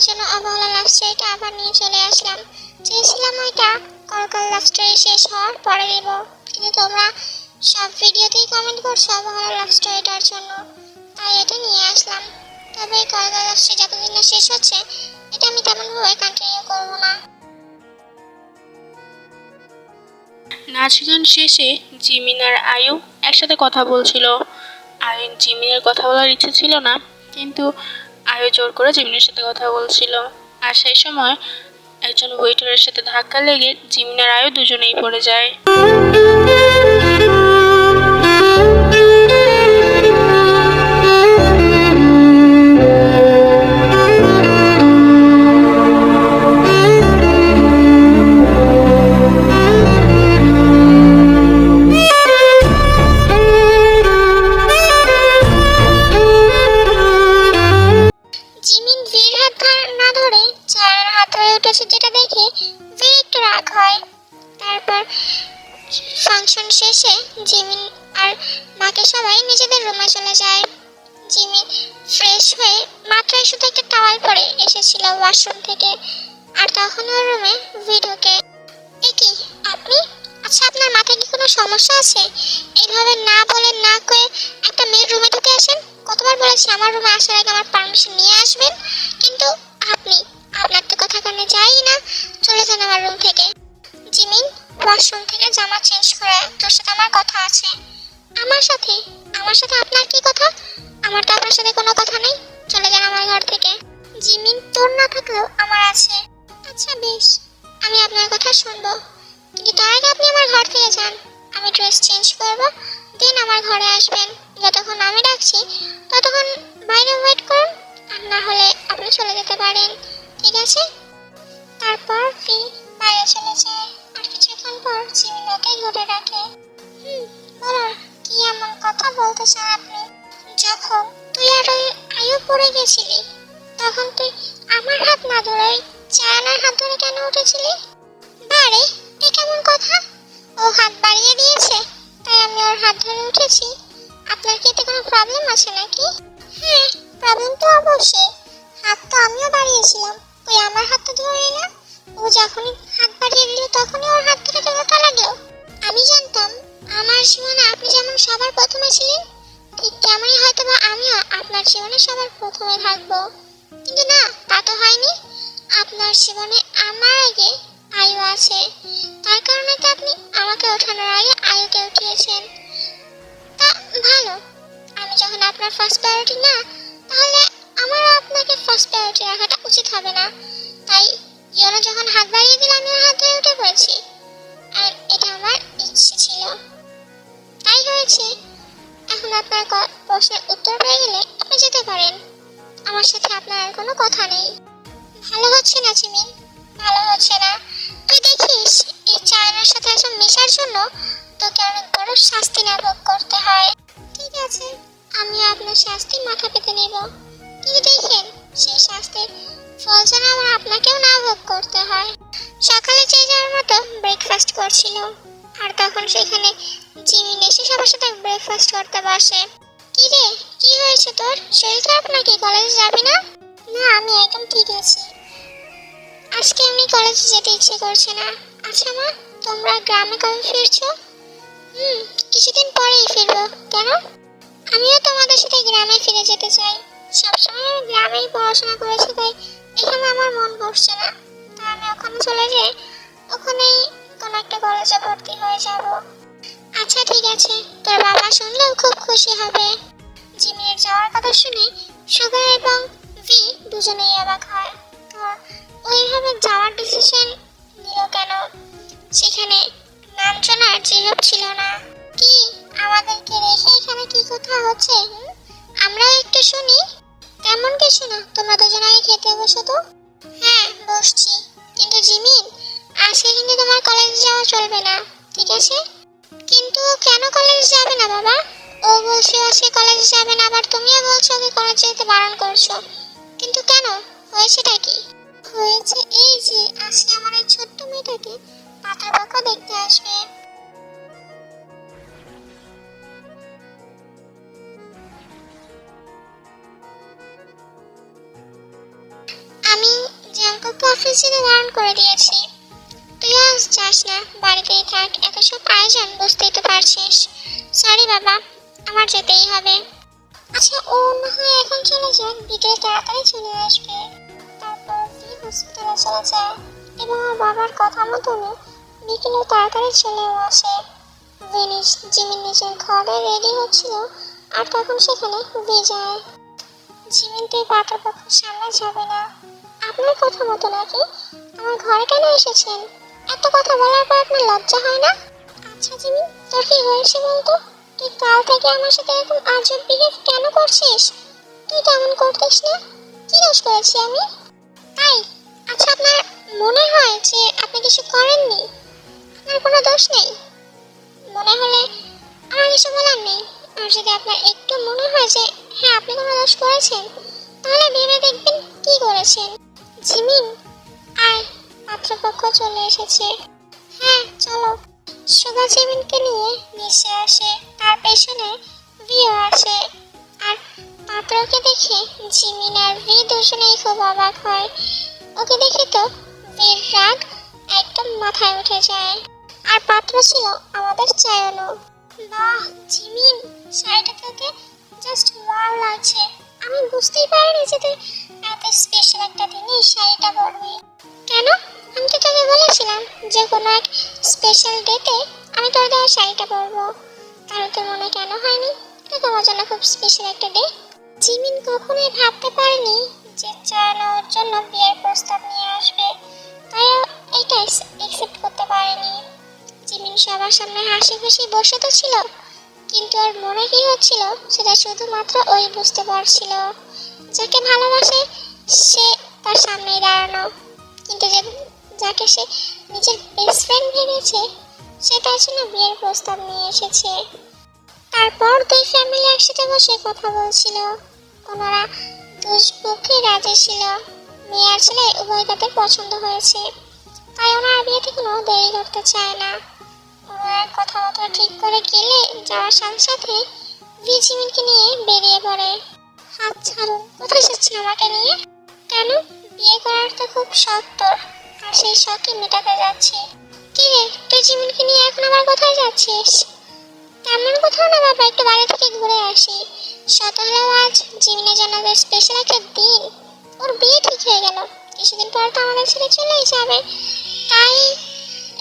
জন্য অবহেলা লাভ স্টোরিটা আবার নিয়ে চলে আসলাম। চেয়েছিলাম ওইটা কলকাল লাভ স্টোরি শেষ হওয়ার পরে দেব, কিন্তু তোমরা সব ভিডিওতেই কমেন্ট করছো অবহেলা লাভ স্টোরিটার জন্য, তাই এটা নিয়ে আসলাম। তবে কলকাল লাভ স্টোরি যতদিন না শেষ হচ্ছে এটা আমি তেমনভাবে কন্টিনিউ করবো না। নাচ গান শেষে জিমিন আর আয়ু একসাথে কথা বলছিল। আয়ুর জিমিনের কথা বলার ইচ্ছে ছিল না, কিন্তু আয়ু জোর করে জিমিনের সাথে কথা বলছিল। আর সেই সময় একজন ওয়েটারের সাথে ধাক্কা লেগে জিমিন আর আয়ু দুজনেই পড়ে যায়। জিমিন ভির হাত না ধরে চায়ের হাত ধরে উঠেছে, যেটা দেখে ভির একটু রাগ হয়। তারপর ফাংশন শেষে জিমিন আর মাকে সবাই নিজেদের রুমে চলে যায়। জিমিন ফ্রেশ হয়ে মাত্রই শুধু একটা টাওয়াল পরে এসেছিল ওয়াশরুম থেকে, আর তখন ওর রুমে ভি ঢোকে। কি আপনি? আচ্ছা, আপনার মাথায় কি কোনো সমস্যা আছে? এইভাবে না বলে না কয়ে একটা মেয়ের রুমে ঢুকে আসেন। কতবার বলেছি আমার রুমে আসার আগে আমার পারমিশন নিয়ে আসবেন, কিন্তু আপনি আপনার তো কথা কানে যাই না। চলে যান আমার রুম থেকে। জিমিন ওয়াশরুম থেকে জামা চেঞ্জ করে, তোর সাথে আমার কথা আছে। আমার সাথে? আমার সাথে আপনার কি কথা? আমার তো আপনার সাথে কোনো কথা নেই, চলে যান আমার ঘর থেকে। জিমিন, তোর না থাকলেও আমার আছে। আচ্ছা বেশ, আমি আপনার কথা শুনবো, কিন্তু তার আগে আপনি আমার ঘর থেকে যান। আমি ড্রেস চেঞ্জ করবো, দেন আমার ঘরে আসবেন। যতক্ষণ আমি ডাকছি ততক্ষণ বাইরে ওয়েট করুন, আর না হলে আপনি চলে যেতে পারেন, ঠিক আছে? তারপর ফি বাইরে চলে যায়, আর কিছুক্ষণ পর জিমিন ওকে ঘুরে রাখে। বলো, কি এমন কথা বলতে চান আপনি? যখন তুই আর ওই আয়ু পড়ে গেছিলি, তখন তুই আমার হাত না ধরে চায়নার হাত ধরে কেন উঠেছিলি? বারে, এ কেমন কথা? ও হাত বাড়িয়ে দিয়েছে তাই আমি ওর হাত ধরে উঠেছি। আপনার কি এতে কোনো প্রবলেম আছে নাকি? হ্যাঁ, প্রবলেম তো অবশ্যই। হাত তো আমিও বাড়িয়েছিলাম, ওই আমার হাত তো ধরে না। ও যখনই হাত বাড়িয়ে দিল তখনই ওর হাত ধরে টানাটা লাগলো। আমি জানতাম আমার জীবনে আপনি যেমন সবার প্রথমে ছিলেন, ঠিক তেমনই হয়তো বা আমিও আপনার জীবনে সবার প্রথমে থাকবো। কিন্তু না, তা তো হয়নি। আপনার জীবনে আমার আগে আয়ু আছে, তার কারণে তো আপনি আমাকে ওঠানোর আগে আয়ুকে উঠিয়েছেন। তা ভালো, আমি যখন আপনার ফার্স্ট প্রায়োরিটি না, তাহলে আমারও আপনাকে ফার্স্ট প্রায়োরিটি রাখাটা উচিত হবে না। তাই ইয়োনো যখন হাত বাড়িয়ে দিল আমি ওর হাত ধরে উঠে পড়েছি, আর এটা আমার ইচ্ছে ছিল, তাই হয়েছে। এখন আপনার প্রশ্নের উত্তর পেয়ে গেলে আপনি যেতে পারেন। আমার সাথে আপনার আর কোনো কথা নেই। ভালো হচ্ছে না জিমিন, ভালো হচ্ছে না। তুই দেখিস এই চায়নার সাথে এসব মেশার জন্য তোকে অনেক বড় শাস্তি না ভোগ করতে হয়। ঠিক আছে, আমি আপনার শাস্তি মাথা পেতে নেব, কিন্তু দেখেন সেই শাস্তির ফল যেন আমার আপনাকেও না ভোগ করতে হয়। সকালে যে যার মতো ব্রেকফাস্ট করছিল, আর তখন সেখানে জিমিন এসে সবার সাথে ব্রেকফাস্ট করতে বসে। কি রে, কি হয়েছে তোর? শরীর খারাপ নাকি? কলেজে যাবি না? না, আমি একদম ঠিক আছি। আজকে এমনি কলেজে যেতে ইচ্ছে করছে না। আচ্ছা মা, তোমরা গ্রামে কবে ফিরছো? কিছুদিন পরেই ফিরবো। কেন? আমিও তোমাদের সাথে গ্রামে ফিরে যেতে চাই। সবসময় আমি গ্রামেই পড়াশোনা করেছি, তাই এখানে আমার মন বসছে না। তাই আমি ওখানে চলে যাই, ওখানেই কোনো একটা কলেজে ভর্তি হয়ে যাব। আচ্ছা ঠিক আছে, তোর বাবা শুনলেও খুব খুশি হবে। জিমিনের যাওয়ার কথা শুনে সুগা এবং ভি দুজনেই অবাক হয়। তোর ওইভাবে যাওয়ার ডিসিশন নিল কেন? সেখানে নাম শোনার জিহব ছিল না কি? আমাদেরকে রেখে এখানে কি কথা হচ্ছে? আমরাও একটু শুনি। তেমন কিছু না, তোমরা দুজন আগে খেতে বসো তো। হ্যাঁ বসছি, কিন্তু জিমিন আজকে কিন্তু তোমার কলেজে যাওয়া চলবে না, ঠিক আছে? কিন্তু কেন কলেজে যাবে না বাবা? ও বলছে আজকে কলেজে যাবে না, আবার তুমিও বলছো ওকে কলেজে যেতে বারণ করছো। কিন্তু কেন? হয়েছেটা কি? হয়েছে এই যে আজকে আমার এই ছোট্ট মেয়েটাকে পাতাবাঁকা দেখতে আসবে। আমি তো অফিস যেতে বারণ করে দিয়েছি। তুই আজ যাস না, বাড়িতেই থাক। এত সব আয়োজন বুঝতেই তো পারছিস। সরি বাবা, আমার যেতেই হবে। আচ্ছা, ও না হয় এখন চলে যাক, বিকেলে তাড়াতাড়ি চলে আসবে। তারপর হসপিটালে চলে যায় এবং ওর বাবার কথা মতনই বিকেলে তাড়াতাড়ি চলেও আসে। জিমিন নিজের ঘরে রেডি হচ্ছিল আর তখন সেখানে যায়। জিমিন, তুই পাত্রপক্ষের সামনে যাবে না। আপনার কথা মতো নাকি? আমার ঘরে কেন এসেছেন? এত কথা বলার পর আপনার লজ্জা হয় না? আচ্ছা জিমিন, তোর কি হয়েছে বলতো? তুই কাল থেকে আমার সাথে এরকম আজব বিহেভ কেন করছিস? তুই তো এমন করতিস না। কি দোষ করেছি আমি? তাই? আচ্ছা, আপনার মনে হয় যে আপনি কিছু করেননি? আপনার কোনো দোষ নেই? মনে হলে আমার কিছু বলার নেই। আর যদি আপনার একটু মনে হয় যে হ্যাঁ আপনি কোনো দোষ করেছেন, তাহলে ভেবে দেখবেন কি করেছেন। জিমিন, আয়, পাত্রপক্ষ চলে এসেছে। হ্যাঁ চলো। সুধা জিমিনকে নিয়ে নিচে আসে, তার পেছনে ভিও আসে। আর পাত্রকে দেখে জিমিন আর ভি দুজনেই খুব অবাক হয়। ওকে দেখে তো ভির রাগ একদম মাথায় উঠে যায়। আর পাত্র ছিল আমাদের চায়নো। বাহ জিমিন, শাড়িটা তোকে জাস্ট ওয়াও লাগছে। আমি বুঝতেই পারিনি যে তুই এত স্পেশাল একটা দিনে এই শাড়িটা পরবি। কেন? আমি তো তোকে বলেছিলাম যে কোনো এক স্পেশাল ডেতে আমি তোর দেওয়া শাড়িটা পরবো। কারণ তোর মনে কেন হয়নি এটা তোমার জন্য খুব স্পেশাল একটা ডে? জিমিন কখনোই ভাবতে পারেনি যে চায়না ওর জন্য বিয়ের প্রস্তাব নিয়ে আসবে, তাই ও এটা একসেপ্ট করতে পারেনি। জিমিন সবার সামনে হাসি খুশি বসে তো ছিল, কিন্তু ওর মনে কি হচ্ছিল সেটা শুধুমাত্র ওই বুঝতে পারছিল। যাকে ভালোবাসে সে তার সামনে দাঁড়ানো, কিন্তু যাকে সে নিজের বেস্ট ফ্রেন্ড ভেবেছে সে তার জন্য বিয়ের প্রস্তাব নিয়ে এসেছে। তারপর দুই ফ্যামিলি একসাথে বসে কথা বলছিল। ওনারা দুপক্ষেই রাজি ছিল। মেয়ে আর ছেলে উভয় তাদের পছন্দ হয়েছে, তাই ওনারা বিয়েতে কোনো দেরি করতে চায় না। ওনারা কথাবার্তা ঠিক করে গেলে যাওয়ার সাথে সাথে ভি জিমিনকে নিয়ে বেরিয়ে পড়ে। হাত ছাড়ুন, কোথায় যাচ্ছেন আমাকে নিয়ে? কেন? বিয়ে করার তো খুব শখ তোর, আর সেই শখই মেটাতে যাচ্ছি। কি রে, তুই জিমিনকে নিয়ে এখন আবার কোথায় যাচ্ছিস? তেমন কোথাও না বাবা, একটু বাড়ি থেকে ঘুরে আসি। শত হলেও আজ জিমিনের জন্য স্পেশাল একটা দিন। ওর বিয়ে ঠিক হয়ে গেল, কিছুদিন পর তো আমাদের ছেড়ে চলেই যাবে, তাই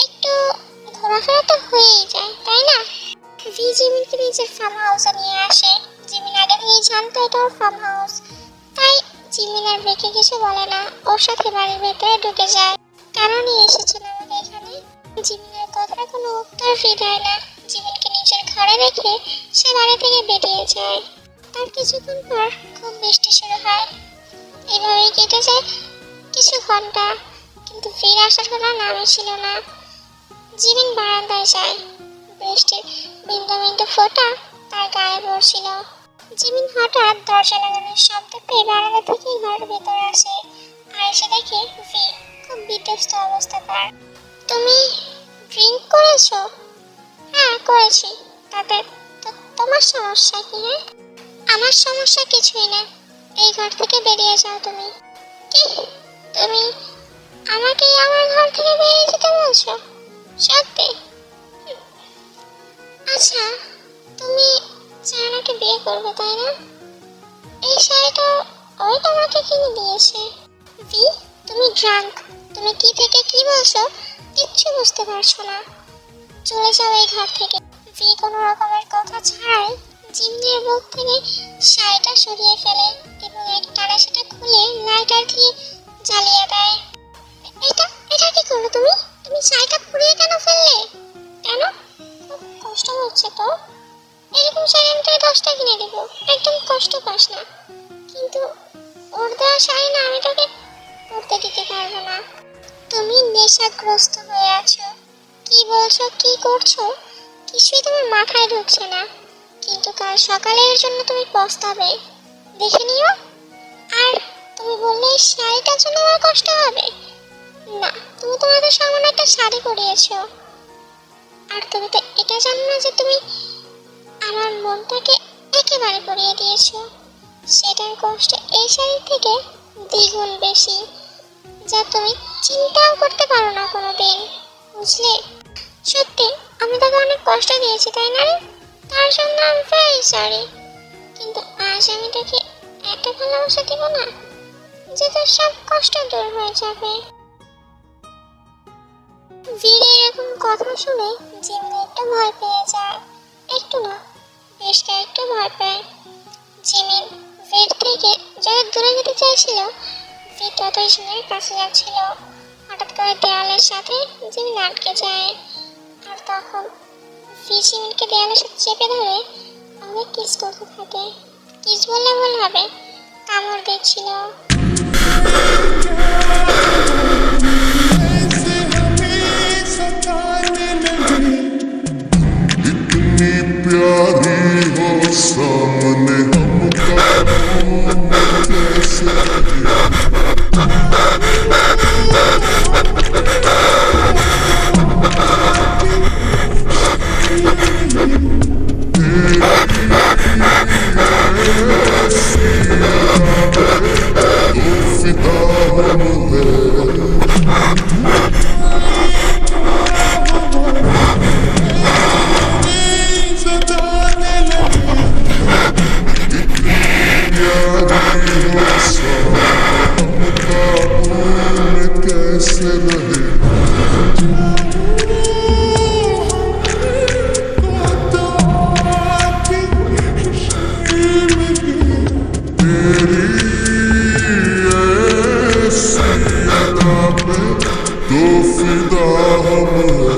একটু ঘোরাফেরা তো হয়েই যায়, তাই না? ভি জিমিনকে নিজের ফার্ম হাউসে নিয়ে আসে। জিমিন আগে থেকেই জানতো এটা ওর ফার্ম হাউস, তাই জিমিন আর ভিকে কিছু বলে না, ওর সাথে বাড়ির ভেতরে ঢুকে যায়। কেন নিয়ে এসেছেন আমাকে এখানে? জিমিনের কথার কোনো উত্তর ভি দেয় না। জিমিনকে নিজের ঘরে রেখে সে বাড়ি থেকে বেরিয়ে যায়। তার কিছুক্ষণ পর খুব বৃষ্টি শুরু হয়। এভাবেই কেটে যায় কিছু ঘন্টা, কিন্তু ফিরে আসার কোনো নামই ছিল না। জিমিন বারান্দায় যায়। বৃষ্টির বিন্দু বিন্দু ফোঁটা তার গায়ে পড়ছিল। জিমিন হঠাৎ দরজা লাগানোর শব্দ পেয়ে বারান্দা থেকে ঘরের ভেতরে আসে, আর এসে দেখে ভি খুব বিধ্বস্ত অবস্থা তার। তুমি ড্রিঙ্ক করেছো? হ্যাঁ করেছি। তাতে তোমার সমস্যা কি? হ্যাঁ, আমার সমস্যা কিছুই না। এই ঘর থেকে বেরিয়ে যাও তুমি। কি? তুমি আমাকে আমার ঘর থেকে বেরিয়ে যেতে বলছো? সত্যি? আচ্ছা, তুমি চায়নাকে বিয়ে করবে তাই না? এই শাড়িটা ওই তোমাকে কিনে দিয়েছে। ভি, তুমি ড্রাঙ্ক। তুমি কি থেকে কি বলছো কিচ্ছু বুঝতে পারছো না। চলে যাও এই ঘর থেকে। ভি কোনো রকমের কথা ছাড়াই জিমিনের বুক থেকে শাড়িটা সরিয়ে ফেলে এবং একটানা সেটা খুলে লাইটার দিয়ে জ্বালিয়ে দেয়। এটা এটা কি করলো তুমি? তুমি শাড়িটা পুড়িয়ে কেন ফেললে? কেন? খুব কষ্ট হচ্ছে তো? এরকম শাড়ি আমি তোকে 10টা কিনে দেবো, একদম কষ্ট পাস না। কিন্তু ওর দেওয়া শাড়ি না, আমি তোকে পরতে দিতে পারবো না। তুমি নেশাগ্রস্ত হয়ে আছো। কি বলছো, কি করছো কিছুই তোমার মাথায় ঢুকছে না, কিন্তু কাল সকালের জন্য তুমি পস্তাবে, দেখে নিও। আর তুমি বললে এই শাড়িটার জন্য আমার কষ্ট হবে না? তুমি তোমাদের সামনে একটা শাড়ি পরিয়েছো, আর তুমি তো এটা জানো না যে তুমি আমার মনটাকে একেবারে পরিয়ে দিয়েছো। সেটার কষ্ট এই শাড়ির থেকে দ্বিগুণ বেশি। যা তুমি চিন্তাও করতে পারো না কোনোদিন, বুঝলে? সত্যি আমি তোকে অনেক কষ্ট দিয়েছি, তাই না রে? তার জন্য আমি ভেরি সরি। কিন্তু আজ আমি তোকে এত ভালোবাসা দিব না যে তোর সব কষ্ট দূর হয়ে যাবে। বীরের এরকম কথা শুনে জিমিন একটু ভয় পেয়ে যায়। একটু না, বেশ একটু ভয় পায়। জিমিন বীর থেকে যত দূরে যেতে চাইছিল, বীর ততই জিমিনের কাছে যাচ্ছিল। হঠাৎ করে দেয়ালের সাথে জিমিন আটকে যায়। আর তখন বীর জিমিনকে দেয়ালের সাথে চেপে ধরে অনেক কিস করতে থাকে। কিস বললে ভুল হবে, কামড় দিচ্ছিল। इतनी प्यारी हो सामने हम काबू में कैसे रहे। तो फिदा हम हैं। प्यारी हो सामने हम काबू में कैसे रहे। तेरी ऐसी अदा पे तो फिदा हम हैं।